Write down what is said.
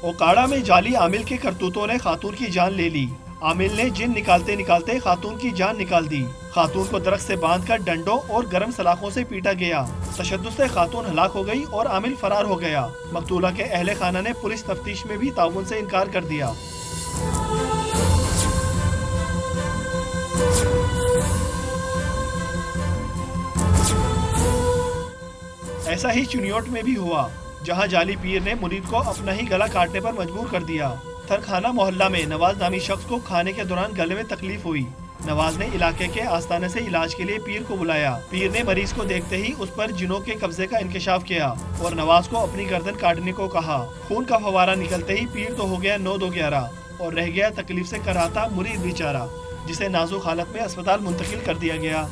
اوکاڑا میں جعلی عامل کے کرتوتوں نے خاتون کی جان لے لی۔ عامل نے جن نکالتے نکالتے خاتون کی جان نکال دی۔ خاتون کو درخت سے باندھ کر ڈنڈوں اور گرم سلاخوں سے پیٹا گیا۔ تشدد سے خاتون ہلاک ہو گئی اور عامل فرار ہو گیا۔ مقتولہ کے اہل خانہ نے پولیس تفتیش میں بھی تعاون سے انکار کر دیا۔ ایسا ہی چنیوٹ میں بھی ہوا، جہاں جعلی پیر نے مرید کو اپنا ہی گلا کاٹنے پر مجبور کر دیا۔ تھرخانہ محلہ میں نواز نامی شخص کو کھانے کے دوران گلے میں تکلیف ہوئی۔ نواز نے علاقے کے آستانے سے علاج کے لیے پیر کو بلایا۔ پیر نے مریض کو دیکھتے ہی اس پر جنوں کے قبضے کا انکشاف کیا اور نواز کو اپنی گردن کاٹنے کو کہا۔ خون کا فوارہ نکلتے ہی پیر تو ہو گیا 9-2-11 اور رہ گیا تکلیف سے کراہتا مرید بیچارہ، جسے نازک حالت میں اسپتال منتقل کر دیا گیا۔